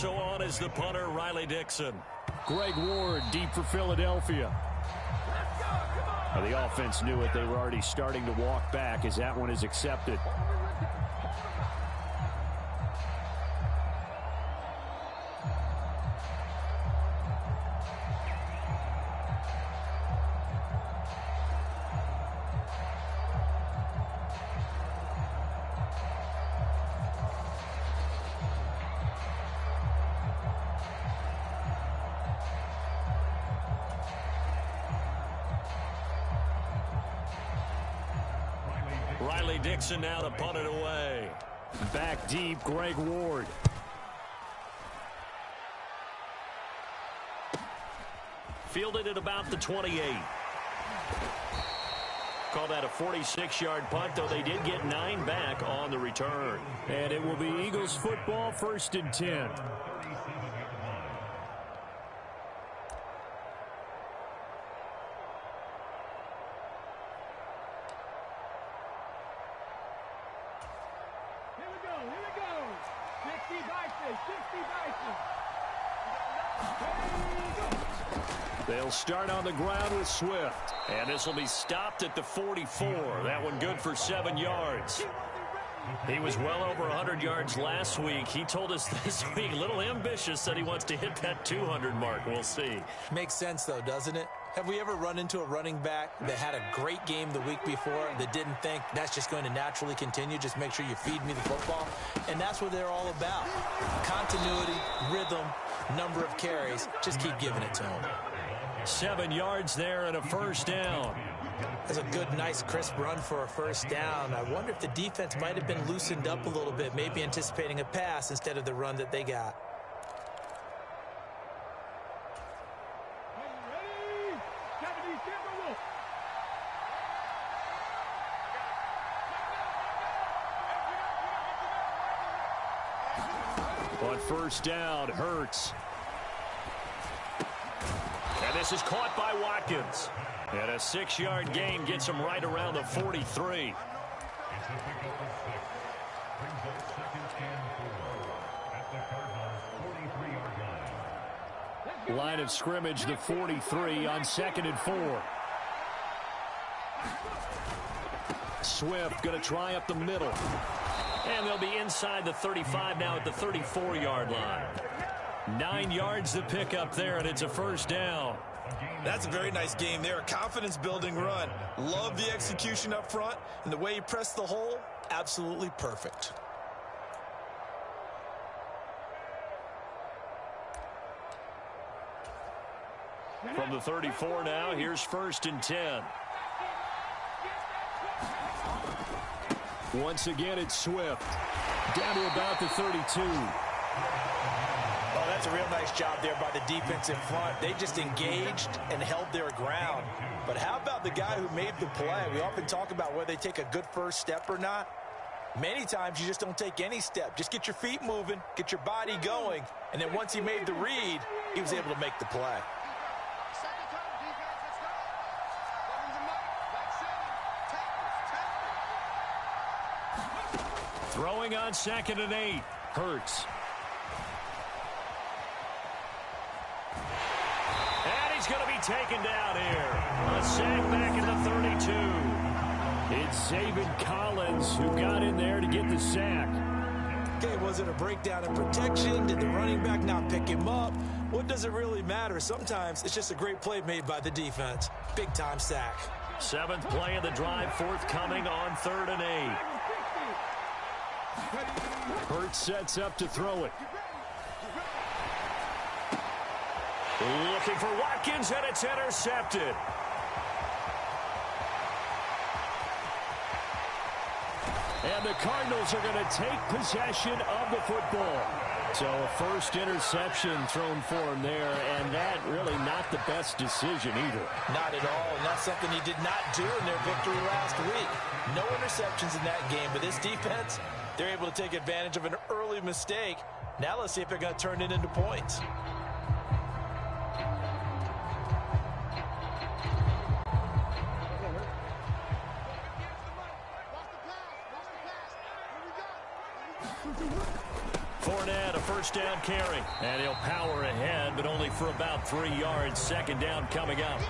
So on is the punter, Riley Dixon. Greg Ward, deep for Philadelphia. Well, the offense knew it. They were already starting to walk back as that one is accepted. Riley Dixon now to punt it away. Back deep, Greg Ward. Fielded at about the 28. Call that a 46-yard punt, though they did get 9 back on the return. And it will be Eagles football, 1st and 10. They'll start on the ground with Swift. And this will be stopped at the 44. That one good for 7 yards. He was well over 100 yards last week. He told us this week, a little ambitious, that he wants to hit that 200 mark. We'll see. Makes sense, though, doesn't it? Have we ever run into a running back that had a great game the week before that didn't think that's just going to naturally continue? Just make sure you feed me the football. And that's what they're all about. Continuity, rhythm, number of carries. Just keep giving it to him. 7 yards there and a 1st down. That's a good, nice, crisp run for a 1st down. I wonder if the defense might have been loosened up a little bit, maybe anticipating a pass instead of the run that they got. On 1st down, Hurts. And this is caught by Watkins. And a 6-yard gain gets him right around the 43. Line of scrimmage, the 43 on 2nd and 4. Swift going to try up the middle. And they'll be inside the 35 now at the 34-yard line. 9 yards to pick up there, and it's a 1st down. That's a very nice game there. A confidence-building run. Love the execution up front, and the way he pressed the hole, absolutely perfect. From the 34 now, here's 1st and 10. Once again, it's Swift. Down to about the 32. Oh, that's a real nice job there by the defense in front. They just engaged and held their ground. But how about the guy who made the play? We often talk about whether they take a good first step or not. Many times you just don't take any step. Just get your feet moving, get your body going, and then once he made the read, he was able to make the play. Throwing on 2nd and 8. Hurts. And he's going to be taken down here. A sack back in the 32. It's Davon Collins who got in there to get the sack. Okay, was it a breakdown in protection? Did the running back not pick him up? What does it really matter? Sometimes it's just a great play made by the defense. Big-time sack. 7th play of the drive, forthcoming on 3rd and 8. Hurts sets up to throw it. Looking for Watkins, and it's intercepted. And the Cardinals are going to take possession of the football. So a 1st interception thrown for him there, and that really not the best decision either. Not at all, and that's something he did not do in their victory last week. No interceptions in that game, but this defense, they're able to take advantage of an early mistake. Now let's see if they're going to turn it into points. first down carry. And he'll power ahead, but only for about 3 yards. Second down coming up.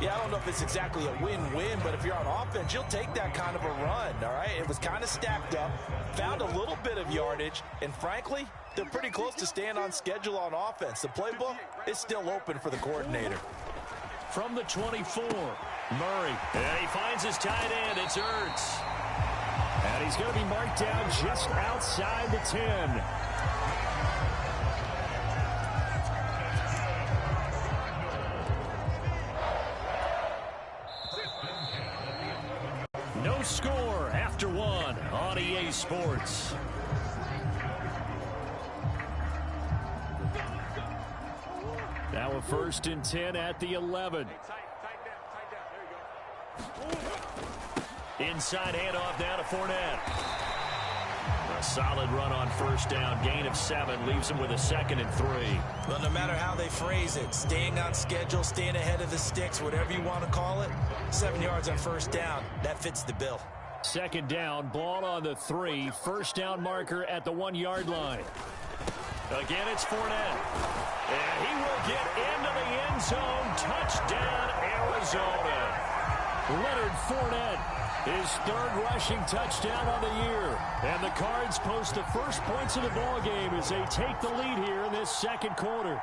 Yeah, I don't know if it's exactly a win-win, but if you're on offense, you'll take that kind of a run, all right? It was kind of stacked up, found a little bit of yardage, and frankly, they're pretty close to staying on schedule on offense. The playbook is still open for the coordinator. From the 24, Murray. And he finds his tight end. It's Ertz. And he's going to be marked down just outside the 10. No score after one on EA Sports. Now a 1st and 10 at the 11. Inside handoff now to Fournette. A solid run on first down. Gain of 7 leaves him with a 2nd and 3. Well, no matter how they phrase it, staying on schedule, staying ahead of the sticks, whatever you want to call it, 7 yards on first down, that fits the bill. 2nd down, ball on the 3. First down marker at the 1-yard line. Again, it's Fournette. And he will get into the end zone. Touchdown, Arizona. Leonard Fournette, his 3rd rushing touchdown of the year. And the Cards post the first points of the ball game as they take the lead here in this 2nd quarter.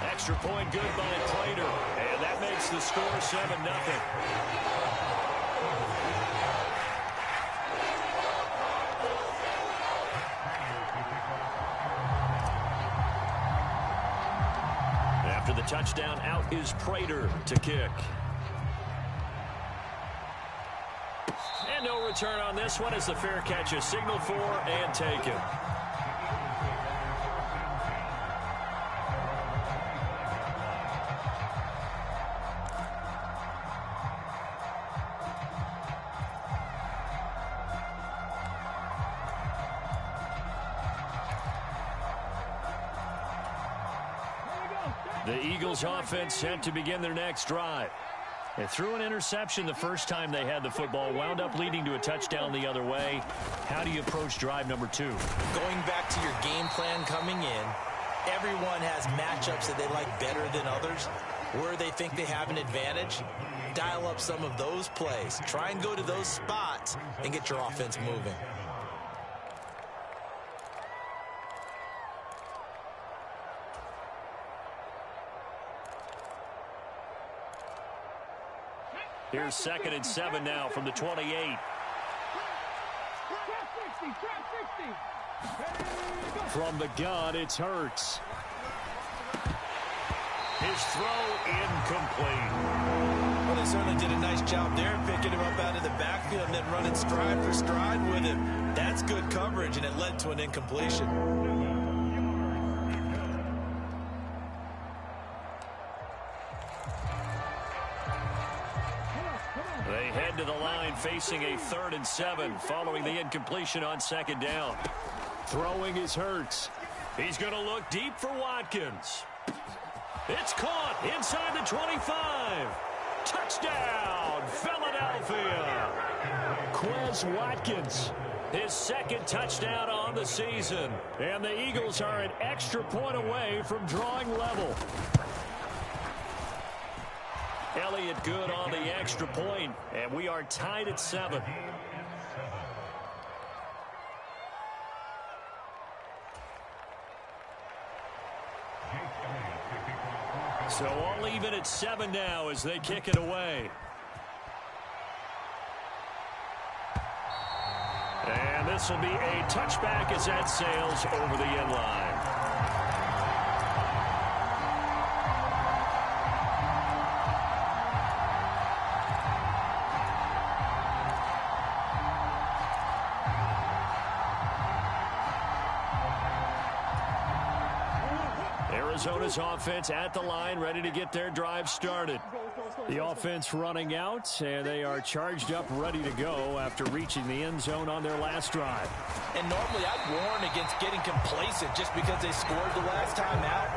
Extra point good by Prater. And that makes the score 7-0. After the touchdown, out is Prater to kick. And no return on this one as the fair catch is signaled for and taken. The Eagles offense set to begin their next drive. They threw an interception the first time they had the football, wound up leading to a touchdown the other way. How do you approach drive number 2? Going back to your game plan coming in, everyone has matchups that they like better than others. Where they think they have an advantage, dial up some of those plays. Try and go to those spots and get your offense moving. Here's 2nd and 7 now from the 28. From the gun, it's Hurts. His throw incomplete. Well, they certainly did a nice job there, picking him up out of the backfield and then running stride for stride with him. That's good coverage, and it led to an incompletion. They head to the line facing a 3rd and 7 following the incompletion on 2nd down. Throwing is Hurts. He's going to look deep for Watkins. It's caught inside the 25. Touchdown, Philadelphia. Quez Watkins. His 2nd touchdown on the season. And the Eagles are an extra point away from drawing level. Elliott good on the extra point, and we are tied at 7. So all even at 7 now as they kick it away. And this will be a touchback as that sails over the end line. Arizona's offense at the line, ready to get their drive started. The offense running out, and they are charged up, ready to go after reaching the end zone on their last drive. And normally I'd warn against getting complacent just because they scored the last time out.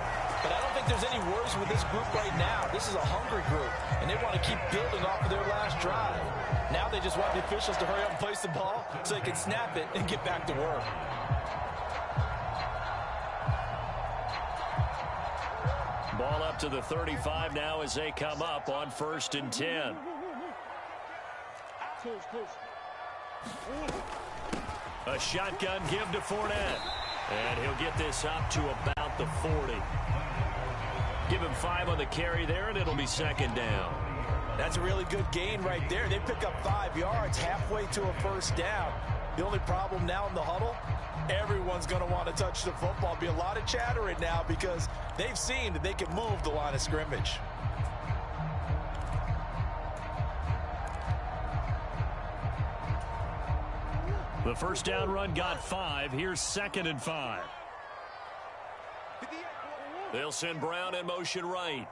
But I don't think there's any worries with this group right now. This is a hungry group, and they want to keep building off of their last drive. Now they just want the officials to hurry up and place the ball so they can snap it and get back to work. Ball up to the 35 now as they come up on 1st and 10. A shotgun give to Fournette. And he'll get this up to about the 40. Give him 5 on the carry there, and it'll be 2nd down. That's a really good gain right there. They pick up 5 yards halfway to a 1st down. The only problem now in the huddle, everyone's going to want to touch the football. Be a lot of chattering now because they've seen that they can move the line of scrimmage. The 1st down run got 5. Here's 2nd and 5. They'll send Brown in motion right.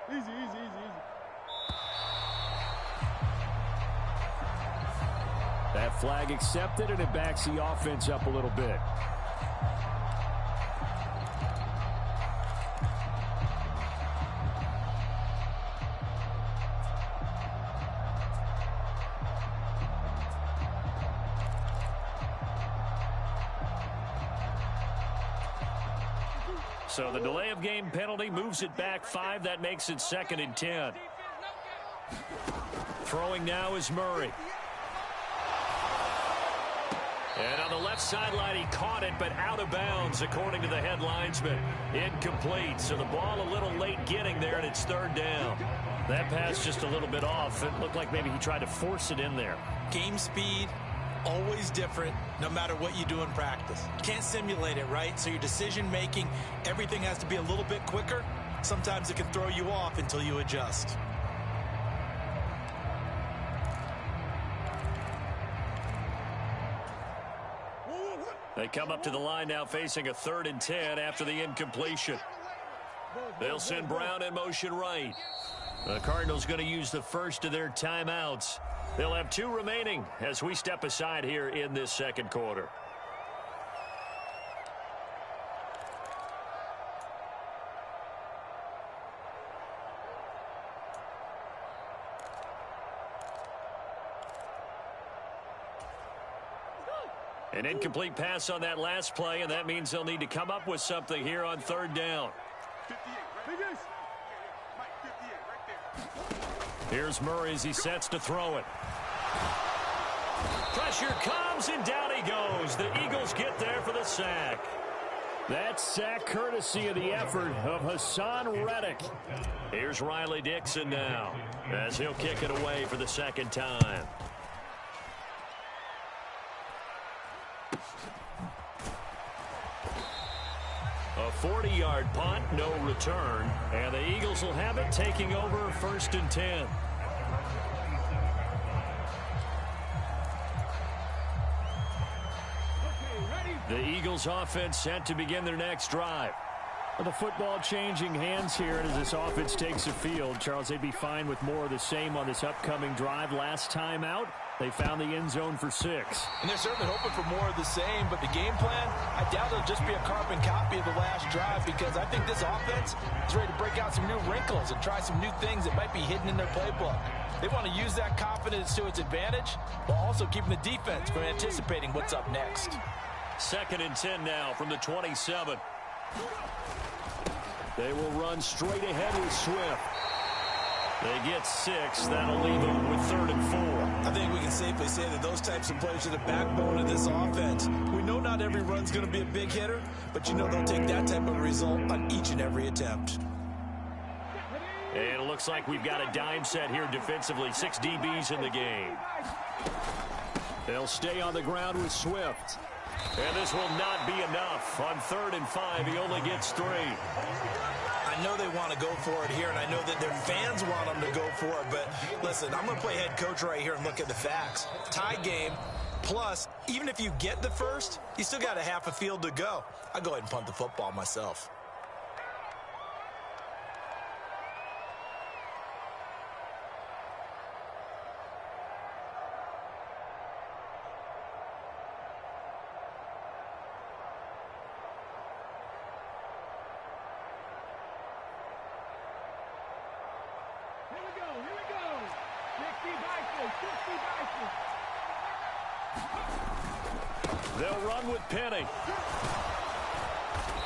Easy. That flag accepted, and it backs the offense up a little bit. So the delay of game penalty moves it back 5. That makes it 2nd and 10. Throwing now is Murray. And on the left sideline, he caught it, but out of bounds, according to the head linesman. Incomplete. So the ball a little late getting there, and it's 3rd down. That pass just a little bit off. It looked like maybe he tried to force it in there. Game speed, always different, no matter what you do in practice. You can't simulate it, right? So your decision-making, everything has to be a little bit quicker. Sometimes it can throw you off until you adjust. They come up to the line now facing a 3rd and 10 after the incompletion. They'll send Brown in motion right. The Cardinals going to use the first of their timeouts. They'll have 2 remaining as we step aside here in this 2nd quarter. An incomplete pass on that last play, and that means they'll need to come up with something here on 3rd down. Here's Murray as he sets to throw it. Pressure comes, and down he goes. The Eagles get there for the sack. That sack courtesy of the effort of Hassan Reddick. Here's Riley Dixon now as he'll kick it away for the 2nd time. A 40-yard punt, no return, and the Eagles will have it taking over 1st and 10. The Eagles offense set to begin their next drive. Well, the football changing hands here, and as this offense takes the field, Charles, they'd be fine with more of the same on this upcoming drive. Last time out, they found the end zone for 6. And they're certainly hoping for more of the same, but the game plan, I doubt it'll just be a carbon copy of the last drive because I think this offense is ready to break out some new wrinkles and try some new things that might be hidden in their playbook. They want to use that confidence to its advantage while also keeping the defense from anticipating what's up next. 2nd and 10 now from the 27. They will run straight ahead with Swift. They get 6. That'll leave them with 3rd and 4. I think we can safely say that those types of plays are the backbone of this offense. We know not every run's going to be a big hitter, but you know they'll take that type of result on each and every attempt. And it looks like we've got a dime set here defensively. 6 DBs in the game. They'll stay on the ground with Swift. And this will not be enough. On 3rd and 5, he only gets 3. I know they want to go for it here, and I know that their fans want them to go for it, but listen, I'm going to play head coach right here and look at the facts. Tie game, plus, even if you get the first, you still got a half a field to go. I'll go ahead and punt the football myself. They'll run with Penny.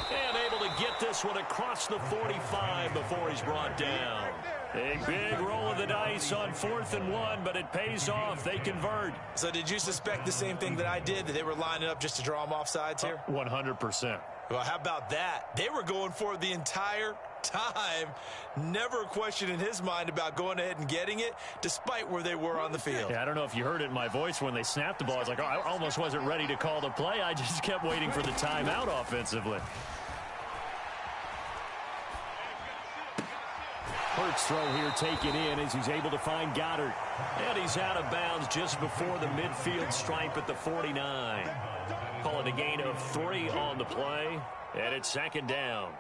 And able to get this one across the 45 before he's brought down. A big roll of the dice on 4th and 1, but it pays off. They convert. So did you suspect the same thing that I did, that they were lining up just to draw them offsides here? 100%. Well, how about that? They were going for it the entire time. Never a question in his mind about going ahead and getting it, despite where they were on the field. Yeah, I don't know if you heard it in my voice when they snapped the ball. I was like, oh, I almost wasn't ready to call the play. I just kept waiting for the timeout offensively. Hurts throw here taken in as he's able to find Goddard. And he's out of bounds just before the midfield stripe at the 49. Call it a gain of 3 on the play, and it's 2nd down.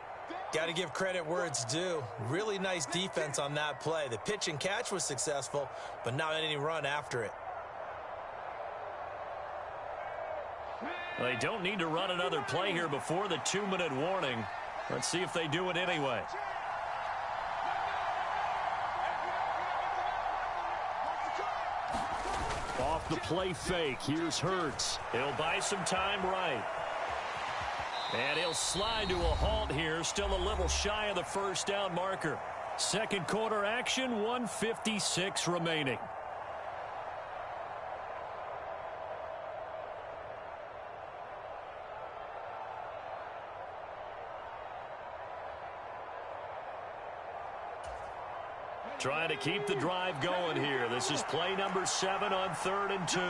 Got to give credit where it's due. Really nice defense on that play. The pitch and catch was successful, but not any run after it. They don't need to run another play here before the 2-minute warning. Let's see if they do it anyway. Off the play fake, here's Hurts. He'll buy some time right. And he'll slide to a halt here, still a little shy of the 1st down marker. 2nd quarter action, 1:56 remaining. Trying to keep the drive going here. This is play number 7 on 3rd and 2.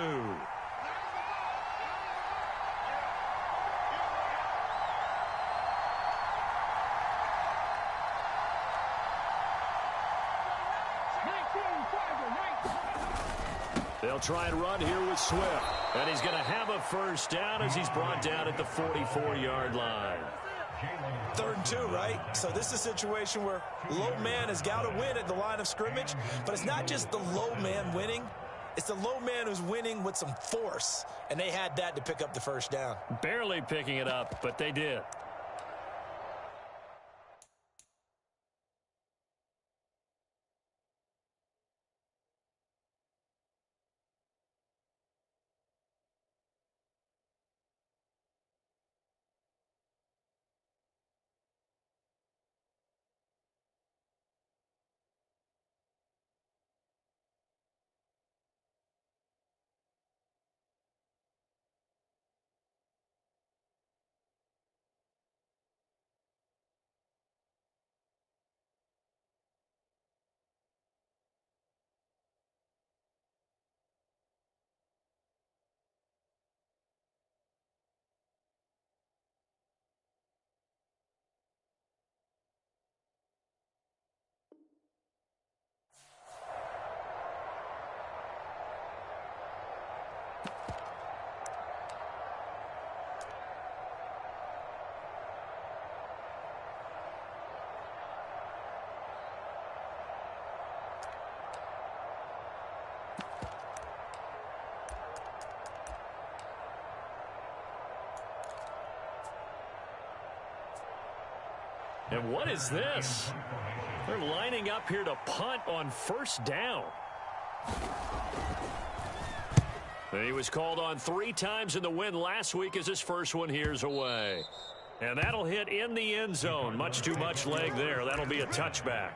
They'll try and run here with Swift. And he's going to have a 1st down as he's brought down at the 44-yard line. 3rd and 2, right? So this is a situation where low man has got to win at the line of scrimmage, but it's not just the low man winning. It's the low man who's winning with some force, and they had that to pick up the 1st down. Barely picking it up, but they did. And what is this? They're lining up here to punt on 1st down. He was called on 3 times in the win last week as his first one here's away. And that'll hit in the end zone. Much too much leg there. That'll be a touchback.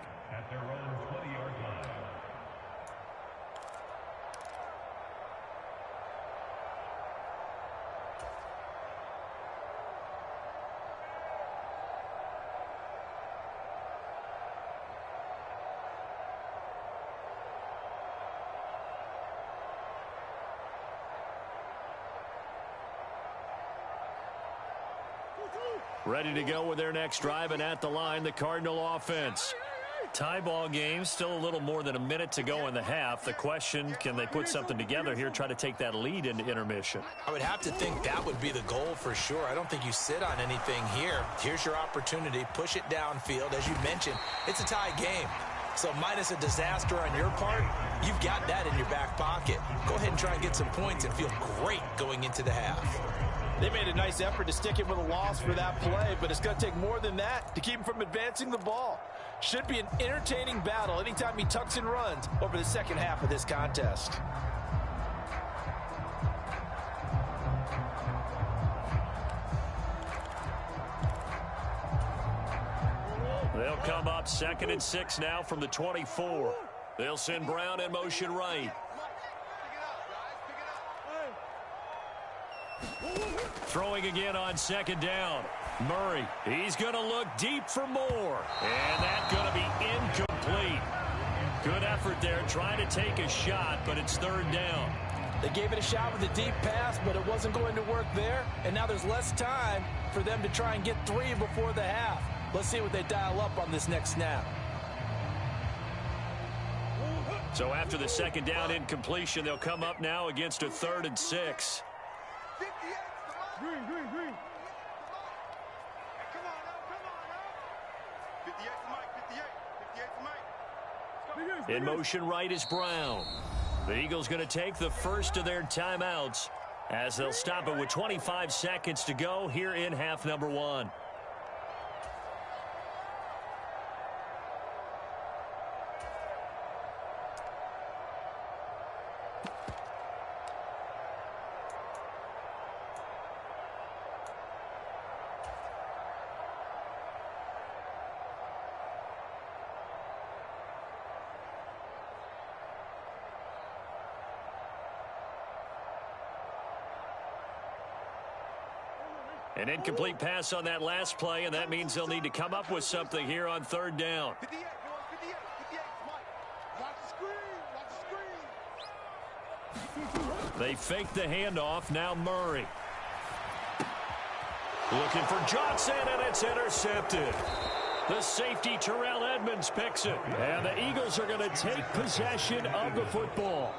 Ready to go with their next drive, and at the line, the Cardinal offense. Tie ball game, still a little more than a minute to go in the half. The question, can they put something together here, try to take that lead into intermission? I would have to think that would be the goal for sure. I don't think you sit on anything here. Here's your opportunity. Push it downfield. As you mentioned, it's a tie game. So minus a disaster on your part, you've got that in your back pocket. Go ahead and try and get some points and feel great going into the half. They made a nice effort to stick him with a loss for that play, but it's going to take more than that to keep him from advancing the ball. Should be an entertaining battle anytime he tucks and runs over the second half of this contest. They'll come up 2nd and 6 now from the 24. They'll send Brown in motion right. Throwing again on 2nd down. Murray, he's going to look deep for more. And that's going to be incomplete. Good effort there trying to take a shot, but it's 3rd down. They gave it a shot with a deep pass, but it wasn't going to work there. And now there's less time for them to try and get 3 before the half. Let's see what they dial up on this next snap. So after the 2nd down incompletion, they'll come up now against a 3rd and 6. Green. Come on now. 58 to Mike. In motion right is Brown. The Eagles going to take the first of their timeouts as they'll stop it with 25 seconds to go here in half number 1. An incomplete pass on that last play, and that means they'll need to come up with something here on 3rd down. 58, Mike. Watch the screen. They fake the handoff. Now Murray. Looking for Johnson, and it's intercepted. The safety, Terrell Edmonds, picks it. And the Eagles are going to take possession of the football.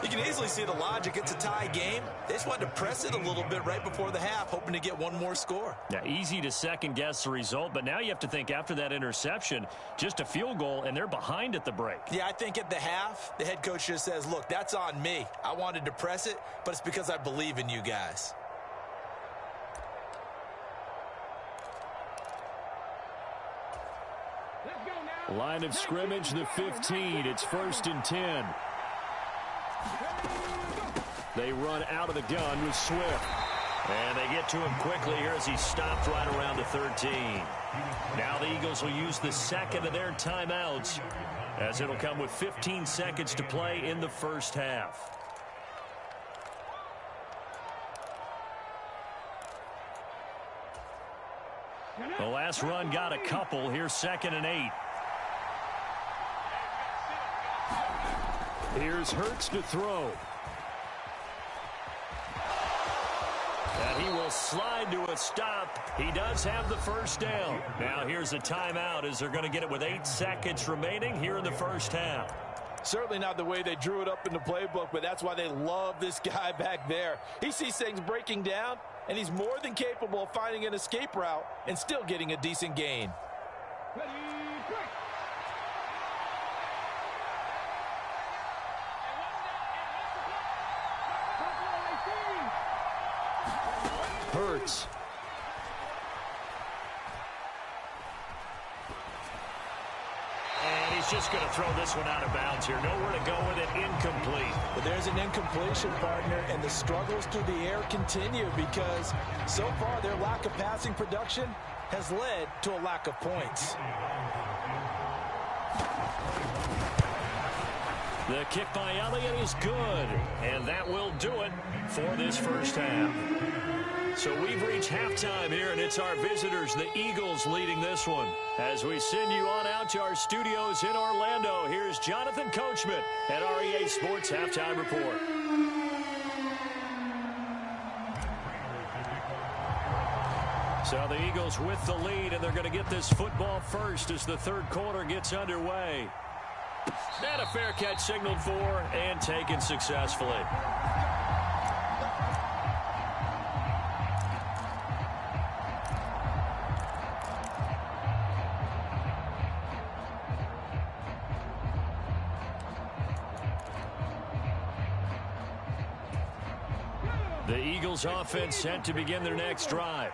You can easily see the logic. It's a tie game. They just wanted to press it a little bit right before the half, hoping to get one more score. Now, easy to second-guess the result, but now you have to think after that interception, just a field goal, and they're behind at the break. Yeah, I think at the half, the head coach just says, look, that's on me. I wanted to press it, but it's because I believe in you guys. Line of scrimmage, the 15. It's 1st and 10. They run out of the gun with Swift. And they get to him quickly here as he stopped right around the 13. Now the Eagles will use the 2nd of their timeouts as it'll come with 15 seconds to play in the first half. The last run got a couple. Here's 2nd and 8. Here's Hurts to throw. And he will slide to a stop. He does have the first down. Now here's a timeout as they're going to get it with 8 seconds remaining here in the first half. Certainly not the way they drew it up in the playbook, but that's why they love this guy back there. He sees things breaking down, and he's more than capable of finding an escape route and still getting a decent gain. Ready, break. Hurts. And he's just going to throw this one out of bounds here. Nowhere to go with it. Incomplete. But there's an incompletion, partner, and the struggles through the air continue because so far their lack of passing production has led to a lack of points. The kick by Elliott is good, and that will do it for this first half. So we've reached halftime here, and it's our visitors, the Eagles, leading this one. As we send you on out to our studios in Orlando, here's Jonathan Coachman at REA Sports Halftime Report. So the Eagles with the lead, and they're going to get this football first as the 3rd quarter gets underway. And a fair catch signaled for and taken successfully. The Eagles offense set to begin their next drive.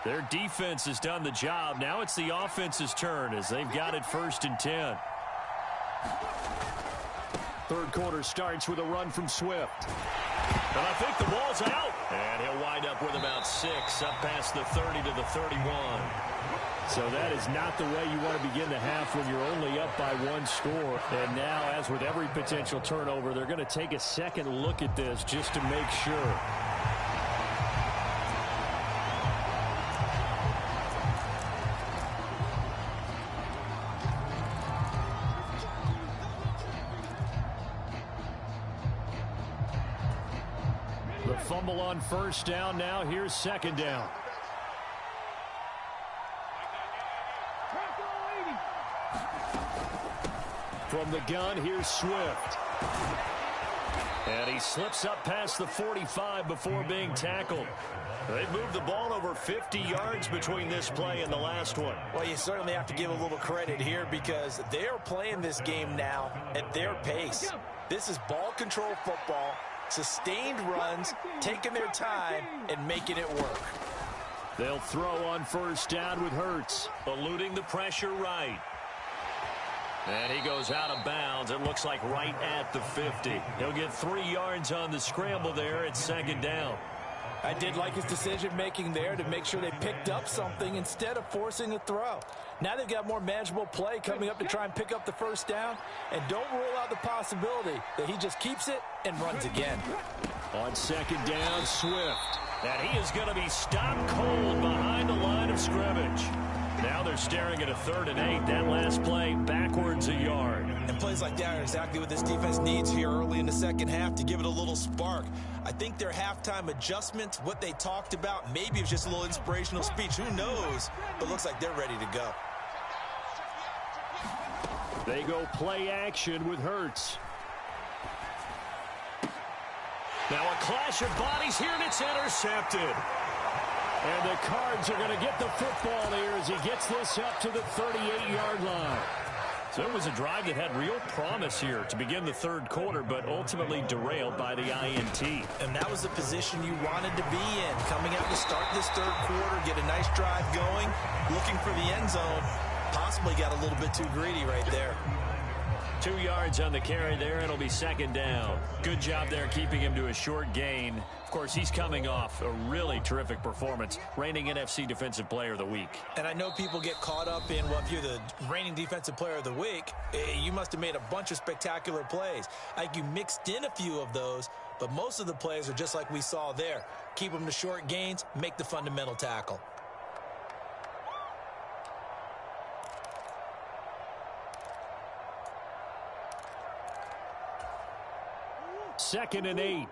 Their defense has done the job. Now it's the offense's turn as they've got it 1st and 10. Third quarter starts with a run from Swift. And I think the ball's out. And he'll wind up with about 6 up past the 30 to the 31. So that is not the way you want to begin the half when you're only up by 1 score. And now, as with every potential turnover, they're going to take a second look at this just to make sure. The fumble on 1st down. Now here's 2nd down. From the gun, here's Swift. And he slips up past the 45 before being tackled. They've moved the ball over 50 yards between this play and the last one. Well, you certainly have to give a little credit here because they are playing this game now at their pace. This is ball control football, sustained runs, taking their time, and making it work. They'll throw on 1st down with Hurts. Eluding the pressure right. And he goes out of bounds. It looks like right at the 50. He'll get 3 yards on the scramble there at 2nd down. I did like his decision-making there to make sure they picked up something instead of forcing a throw. Now they've got more manageable play coming up to try and pick up the 1st down. And don't rule out the possibility that he just keeps it and runs again. On 2nd down, Swift. And he is going to be stopped cold behind the line of scrimmage. Now they're staring at a 3rd and 8. That last play backwards a yard. And plays like that are exactly what this defense needs here early in the second half to give it a little spark. I think their halftime adjustments, what they talked about, maybe it was just a little inspirational speech. Who knows? But looks like they're ready to go. They go play action with Hurts. Now a clash of bodies here, and it's intercepted. And the Cards are going to get the football here as he gets this up to the 38-yard line. So it was a drive that had real promise here to begin the 3rd quarter, but ultimately derailed by the INT. And that was the position you wanted to be in. Coming out to start this 3rd quarter, get a nice drive going, looking for the end zone. Possibly got a little bit too greedy right there. 2 yards on the carry there. It'll be 2nd down. Good job there keeping him to a short gain. Of course, he's coming off a really terrific performance, reigning NFC Defensive Player of the Week. And I know people get caught up in, well, if you're the reigning Defensive Player of the Week, you must have made a bunch of spectacular plays. Like you mixed in a few of those, but most of the plays are just like we saw there. Keep them to short gains, make the fundamental tackle. Second and 8.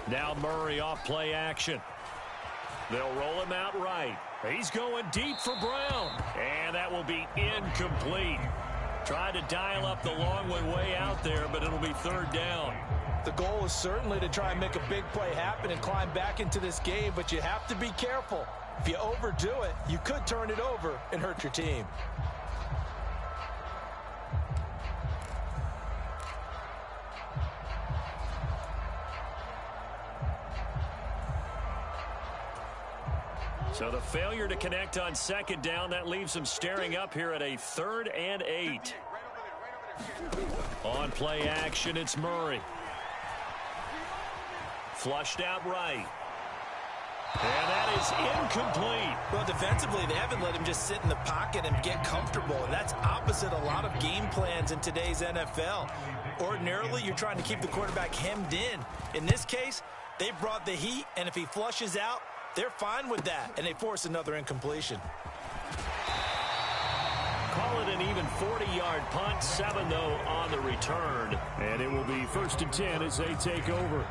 Now Murray off play action. They'll roll him out right. He's going deep for Brown. And that will be incomplete. Tried to dial up the long way out there, but it'll be 3rd down. The goal is certainly to try and make a big play happen and climb back into this game, but you have to be careful. If you overdo it, you could turn it over and hurt your team. So the failure to connect on 2nd down, that leaves them staring up here at a 3rd and 8. On play action, it's Murray. Flushed out right. And that is incomplete. Well, defensively, they haven't let him just sit in the pocket and get comfortable. And that's opposite a lot of game plans in today's NFL. Ordinarily, you're trying to keep the quarterback hemmed in. In this case, they brought the heat, and if he flushes out, they're fine with that, and they force another incompletion. Call it an even 40-yard punt. 7, though, on the return. And it will be 1st and 10 as they take over.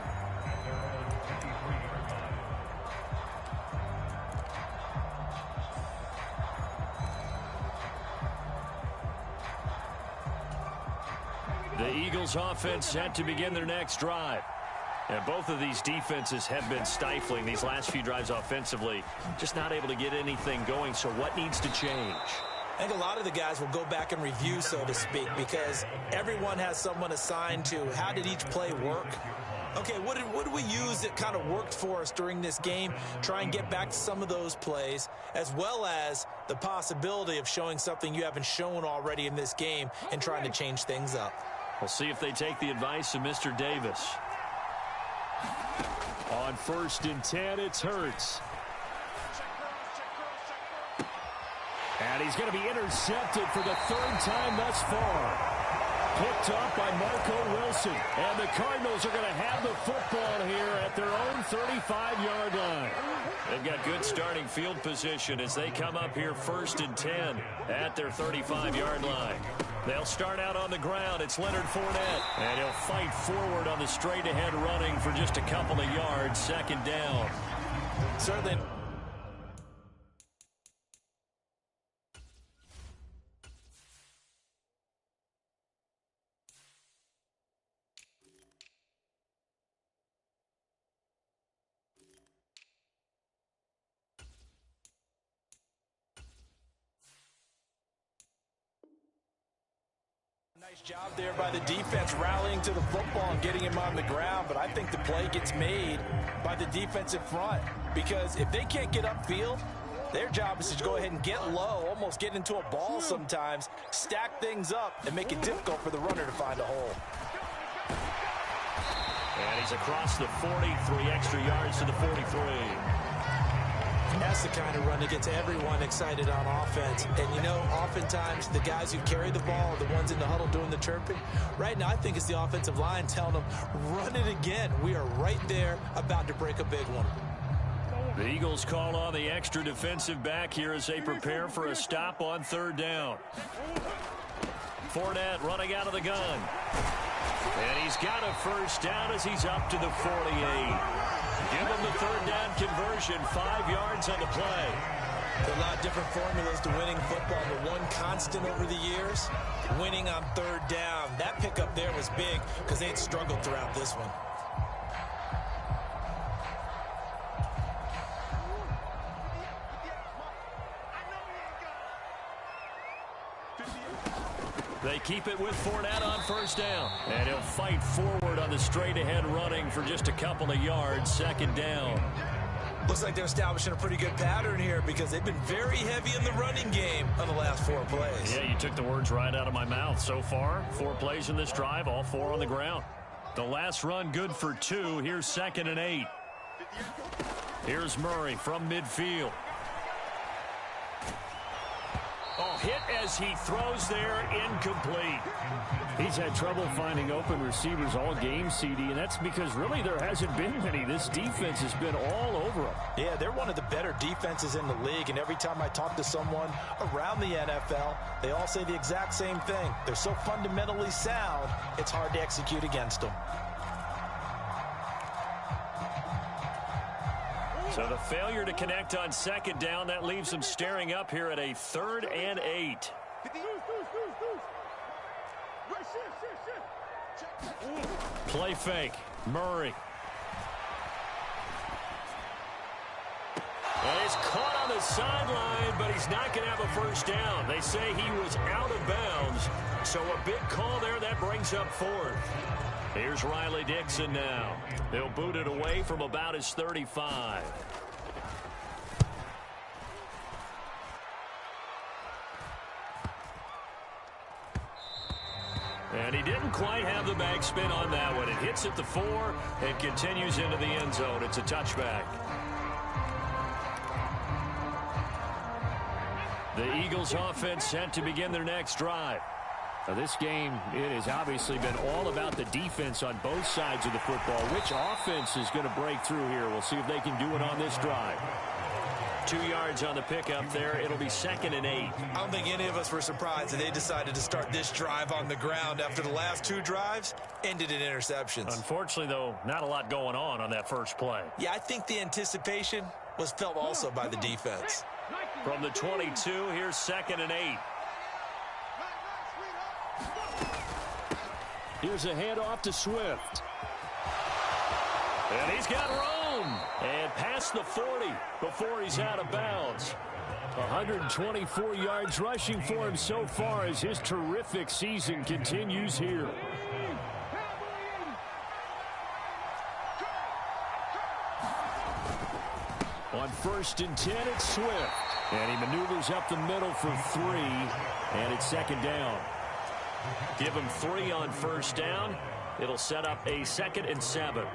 The Eagles offense set to begin their next drive. And both of these defenses have been stifling these last few drives offensively. Just not able to get anything going. So what needs to change? I think a lot of the guys will go back and review, so to speak, because everyone has someone assigned to how did each play work. Okay, what did we use that kind of worked for us during this game? Try and get back to some of those plays, as well as the possibility of showing something you haven't shown already in this game and trying to change things up. We'll see if they take the advice of Mr. Davis. On 1st and 10, it's Hurts. And he's going to be intercepted for the 3rd time thus far. Picked up by Marco Wilson. And the Cardinals are going to have the football here at their own 35-yard line. They've got good starting field position as they come up here 1st and 10 at their 35-yard line. They'll start out on the ground. It's Leonard Fournette. And he'll fight forward on the straight-ahead running for just a couple of yards. 2nd down. Certainly. Nice job there by the defense rallying to the football and getting him on the ground, but I think the play gets made by the defensive front because if they can't get upfield, their job is to go ahead and get low, almost get into a ball sometimes, stack things up, and make it difficult for the runner to find a hole. And he's across the 40, 3 extra yards to the 43. That's the kind of run that gets everyone excited on offense. And, you know, oftentimes the guys who carry the ball are the ones in the huddle doing the chirping. Right now, I think it's the offensive line telling them, run it again. We are right there about to break a big one. The Eagles call on the extra defensive back here as they prepare for a stop on 3rd down. Fournette running out of the gun. And he's got a 1st down as he's up to the 48. Give him the 3rd down conversion, 5 yards on the play. There are a lot of different formulas to winning football, but one constant over the years, winning on 3rd down. That pickup there was big because they had struggled throughout this one. They keep it with Fournette on 1st down. And he'll fight forward on the straight-ahead running for just a couple of yards. 2nd down. Looks like they're establishing a pretty good pattern here because they've been very heavy in the running game on the last 4 plays. Yeah, you took the words right out of my mouth. So far, 4 plays in this drive, all 4 on the ground. The last run good for 2. Here's 2nd and 8. Here's Murray from midfield. Oh, hit as he throws there, incomplete. He's had trouble finding open receivers all game, CD, and that's because really there hasn't been many. This defense has been all over him. Yeah, they're one of the better defenses in the league, and every time I talk to someone around the NFL, they all say the exact same thing. They're so fundamentally sound, it's hard to execute against them. So the failure to connect on 2nd down, that leaves them staring up here at a 3rd and 8. Play fake. Murray. And he's caught on the sideline, but he's not going to have a 1st down. They say he was out of bounds. So a big call there. That brings up 4th. Here's Riley Dixon now. They'll boot it away from about his 35. And he didn't quite have the back spin on that one. It hits at the 4 and continues into the end zone. It's a touchback. The Eagles offense set to begin their next drive. Now this game, it has obviously been all about the defense on both sides of the football. Which offense is going to break through here? We'll see if they can do it on this drive. 2 yards on the pickup there. It'll be 2nd and 8. I don't think any of us were surprised that they decided to start this drive on the ground after the last 2 drives ended in interceptions. Unfortunately, though, not a lot going on that first play. Yeah, I think the anticipation was felt also by the defense. From the 22, here's 2nd and 8. Here's a handoff to Swift. And he's got room. And past the 40 before he's out of bounds. 124 yards rushing for him so far as his terrific season continues here. On 1st and 10, it's Swift. And he maneuvers up the middle for 3, and it's 2nd down. Give him 3 on 1st down. It'll set up a 2nd and 7.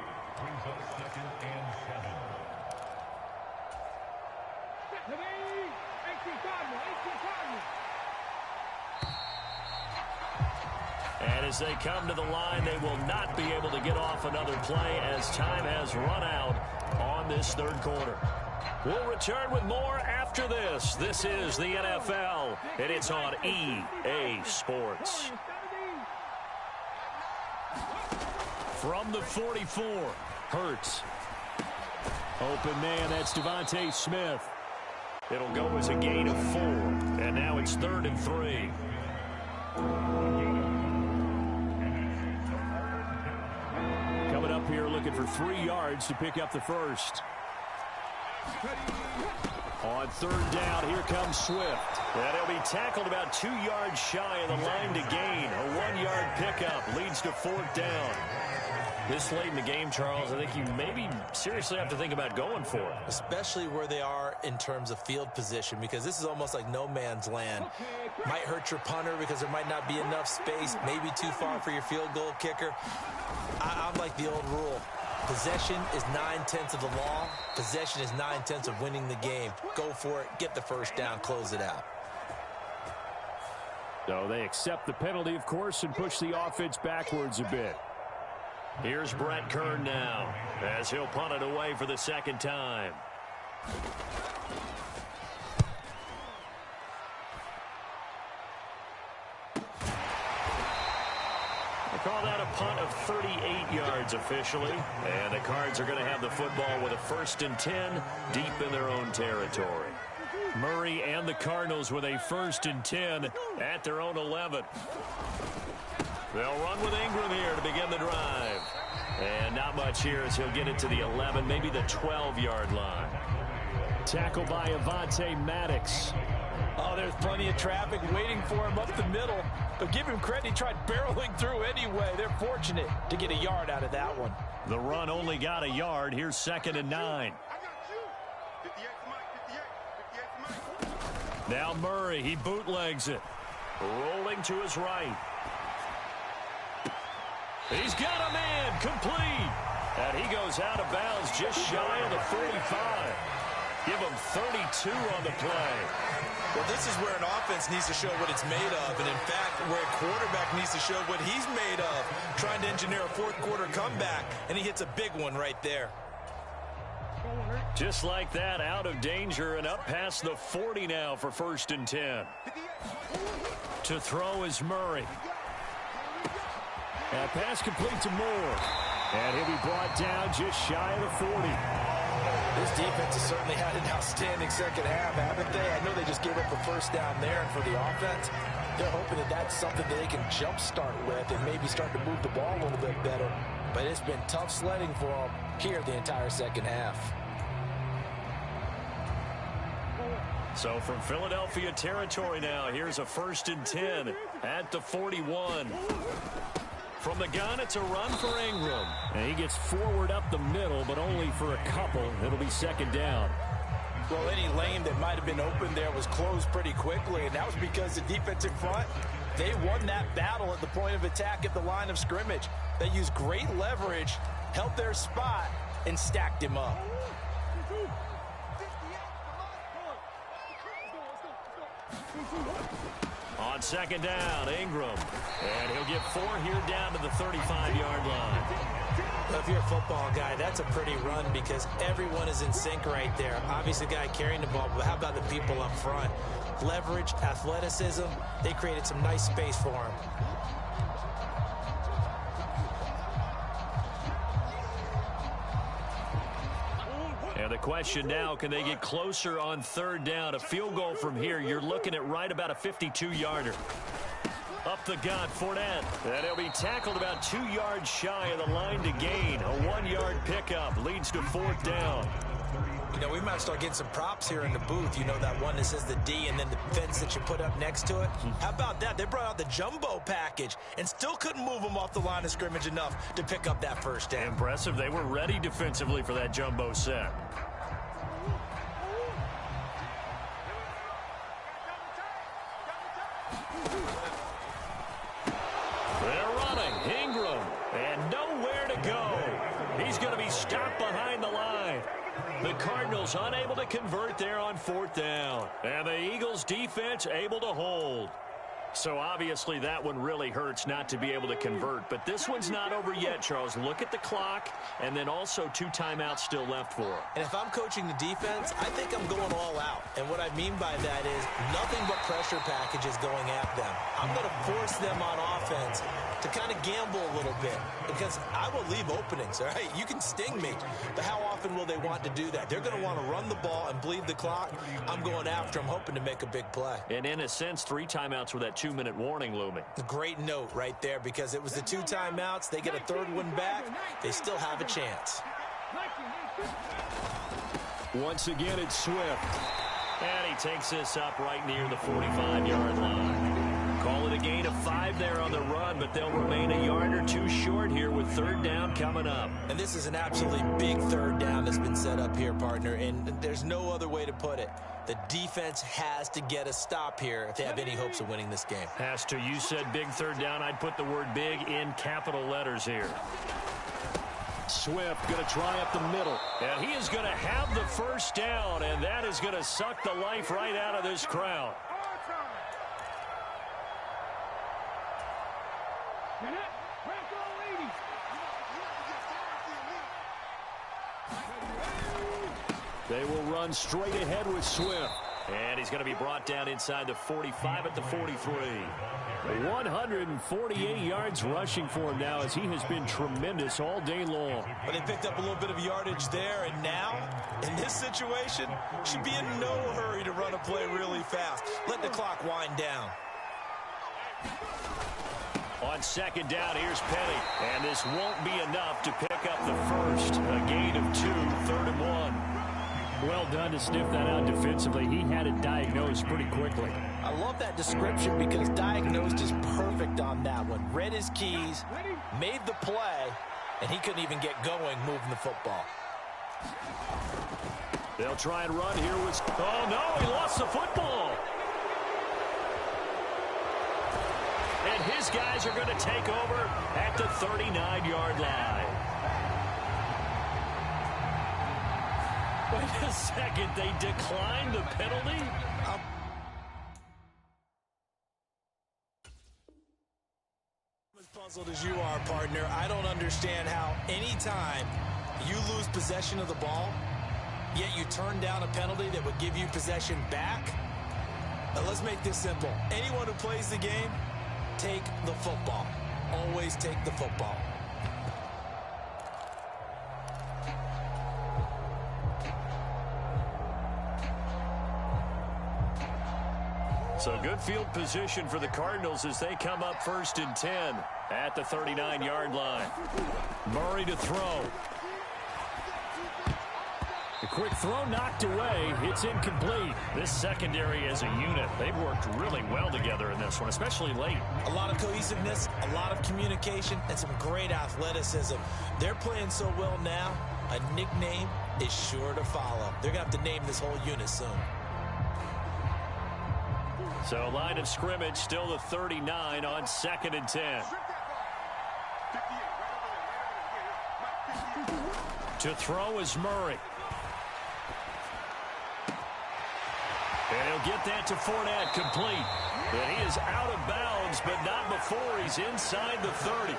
And as they come to the line, they will not be able to get off another play as time has run out on this 3rd quarter. We'll return with more after this. This is the NFL, and it's on EA Sports. From the 44, Hurts. Open man, that's Devontae Smith. It'll go as a gain of 4, and now it's 3rd and 3. Coming up here looking for 3 yards to pick up the first. On 3rd down, here comes Swift. And he'll be tackled about 2 yards shy of the line to gain. A 1-yard pickup leads to 4th down. This late in the game, Charles, I think you maybe seriously have to think about going for it. Especially where they are in terms of field position, because this is almost like no man's land. Might hurt your punter because there might not be enough space, maybe too far for your field goal kicker. I'm like the old rule. Possession is 9/10 of the law. Possession is 9/10 of winning the game. Go for it, get the first down, close it out. So they accept the penalty, of course, and push the offense backwards a bit. Here's Brett Kern now, as he'll punt it away for the 2nd time. They call that a punt of 38 yards officially, and the Cards are going to have the football with a 1st and 10 deep in their own territory. Murray and the Cardinals with a 1st and 10 at their own 11. They'll run with Ingram here to begin the drive. And not much here as he'll get it to the 11, maybe the 12-yard line. Tackle by Avonte Maddox. Oh, there's plenty of traffic waiting for him up the middle. But give him credit, he tried barreling through anyway. They're fortunate to get a yard out of that one. The run only got a yard. Here's 2nd and 9. Now Murray, he bootlegs it. Rolling to his right. He's got a man, complete. And he goes out of bounds just shy of the 45. Give him 32 on the play. Well, this is where an offense needs to show what it's made of. And in fact, where a quarterback needs to show what he's made of. Trying to engineer a 4th quarter comeback. And he hits a big one right there. Just like that, out of danger and up past the 40 now for 1st and 10. To throw is Murray. And pass complete to Moore. And he'll be brought down just shy of the 40. This defense has certainly had an outstanding 2nd half, haven't they? I know they just gave up the 1st down there, and for the offense, they're hoping that that's something that they can jumpstart with and maybe start to move the ball a little bit better. But it's been tough sledding for them here the entire 2nd half. So from Philadelphia territory now, here's a 1st and 10 at the 41. From the gun, it's a run for Ingram. And he gets forward up the middle, but only for a couple. It'll be 2nd down. Well, any lane that might have been open there was closed pretty quickly, and that was because the defensive front, they won that battle at the point of attack at the line of scrimmage. They used great leverage, held their spot, and stacked him up. On 2nd down, Ingram. And he'll get 4 here down to the 35-yard line. Well, if you're a football guy, that's a pretty run because everyone is in sync right there. Obviously, the guy carrying the ball, but how about the people up front? Leverage, athleticism, they created some nice space for him. And the question now, can they get closer on 3rd down? A field goal from here, you're looking at right about a 52-yarder. Up the gut, Fournette. And he'll be tackled about 2 yards shy of the line to gain. A 1-yard pickup leads to 4th down. You know, we might start getting some props here in the booth. You know, that one that says the D and then the fence that you put up next to it. How about that? They brought out the jumbo package and still couldn't move them off the line of scrimmage enough to pick up that 1st down. Impressive. They were ready defensively for that jumbo set. And nowhere to go. He's going to be stopped behind the line. The Cardinals unable to convert there on 4th down. And the Eagles defense able to hold. So obviously that one really hurts not to be able to convert. But this one's not over yet, Charles. Look at the clock, and then also 2 timeouts still left for him. And if I'm coaching the defense, I think I'm going all out. And what I mean by that is nothing but pressure packages going at them. I'm going to force them on offense to kind of gamble a little bit because I will leave openings, all right? You can sting me, but how often will they want to do that? They're going to want to run the ball and bleed the clock. I'm going after them, hoping to make a big play. And in a sense, 3 timeouts with that 2-minute warning looming. A great note right there because it was the 2 timeouts. They get a 3rd one back. They still have a chance. Once again, it's Swift. And he takes this up right near the 45-yard line. Call it a gain of 5 there on the run, but they'll remain a yard or 2 short here with 3rd down coming up. And this is an absolutely big 3rd down that's been set up here, partner, and there's no other way to put it. The defense has to get a stop here if they have any hopes of winning this game. Has to. You said big 3rd down. I'd put the word big in capital letters here. Swift going to try up the middle. And he is going to have the 1st down, and that is going to suck the life right out of this crowd. They will run straight ahead with Swift. And he's going to be brought down inside the 45 at the 43. 148 yards rushing for him now as he has been tremendous all day long. But they picked up a little bit of yardage there, and now, in this situation, should be in no hurry to run a play really fast. Let the clock wind down. On 2nd down, here's Penny. And this won't be enough to pick up the 1st. A gain of 2, 3rd and 1. Well done to sniff that out defensively. He had it diagnosed pretty quickly. I love that description because diagnosed is perfect on that one. Read his keys, made the play, and he couldn't even get going moving the football. They'll try and run here with... Oh, no, he lost the football. And his guys are going to take over at the 39-yard line. Wait a second, they declined the penalty? As puzzled as you are, partner, I don't understand how anytime you lose possession of the ball, yet you turn down a penalty that would give you possession back. Now, let's make this simple. Anyone who plays the game, take the football. Always take the football. So good field position for the Cardinals as they come up 1st and 10 at the 39-yard line. Murray to throw. The quick throw knocked away. It's incomplete. This secondary as a unit, they've worked really well together in this one, especially late. A lot of cohesiveness, a lot of communication, and some great athleticism. They're playing so well now, a nickname is sure to follow. They're going to have to name this whole unit soon. So line of scrimmage still the 39 on 2nd and 10. To throw is Murray. And he'll get that to Fournette, complete. And he is out of bounds, but not before he's inside the 30.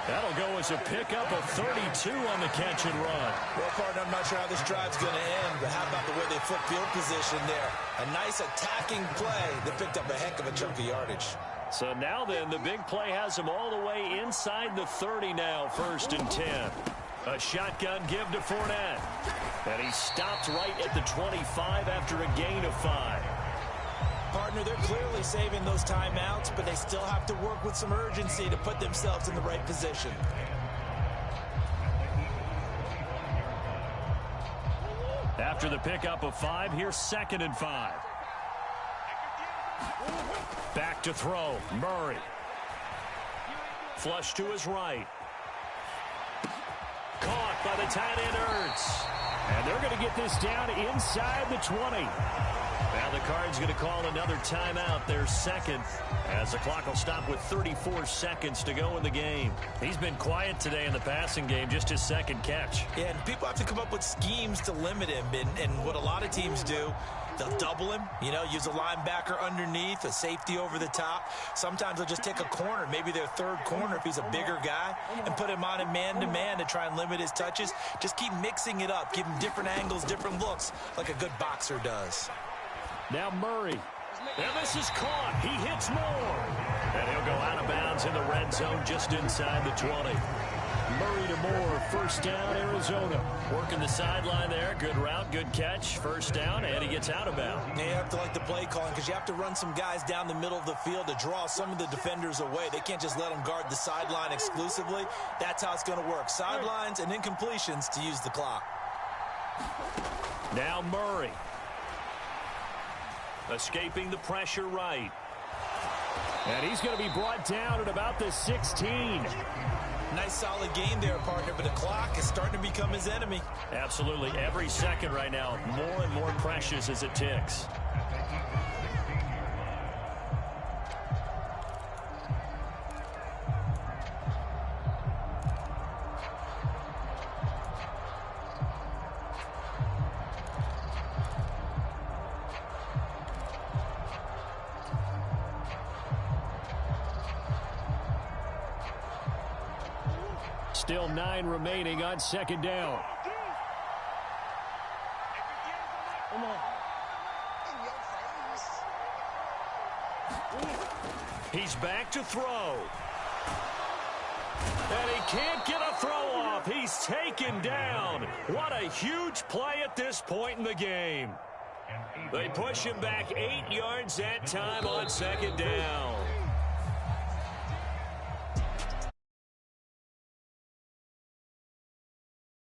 That'll go as a pickup of 32 on the catch and run. Well, partner, I'm not sure how this drive's going to end, but how about the way they flip field position there? A nice attacking play that picked up a heck of a chunk of yardage. So now then, the big play has him all the way inside the 30 now, 1st and 10. A shotgun give to Fournette. And he stopped right at the 25 after a gain of 5. Partner, they're clearly saving those timeouts, but they still have to work with some urgency to put themselves in the right position. After the pickup of 5, here's 2nd and 5. Back to throw, Murray. Flush to his right. Caught by the tight end Ertz. And they're going to get this down inside the 20. Now the Cards going to call another timeout, their second, as the clock will stop with 34 seconds to go in the game. He's been quiet today in the passing game, just his second catch. Yeah, and people have to come up with schemes to limit him, and what a lot of teams do, they'll double him, use a linebacker underneath, a safety over the top. Sometimes they'll just take a corner, maybe their third corner if he's a bigger guy, and put him on a man-to-man to try and limit his touches. Just keep mixing it up, give him different angles, different looks, like a good boxer does. Now Murray. And this is caught. He hits more. And he'll go out of bounds in the red zone just inside the 20. Murray to Moore, first down, Arizona. Working the sideline there. Good route, good catch. First down, and he gets out of bounds. You have to like the play calling because you have to run some guys down the middle of the field to draw some of the defenders away. They can't just let them guard the sideline exclusively. That's how it's going to work. Sidelines and incompletions to use the clock. Now Murray. Escaping the pressure right. And he's going to be brought down at about the 16. Nice solid game there, partner, but the clock is starting to become his enemy. Absolutely. Every second right now, more and more precious as it ticks. Still 9 remaining on second down. Come on. He's back to throw. And he can't get a throw off. He's taken down. What a huge play at this point in the game. They push him back 8 yards that time on second down.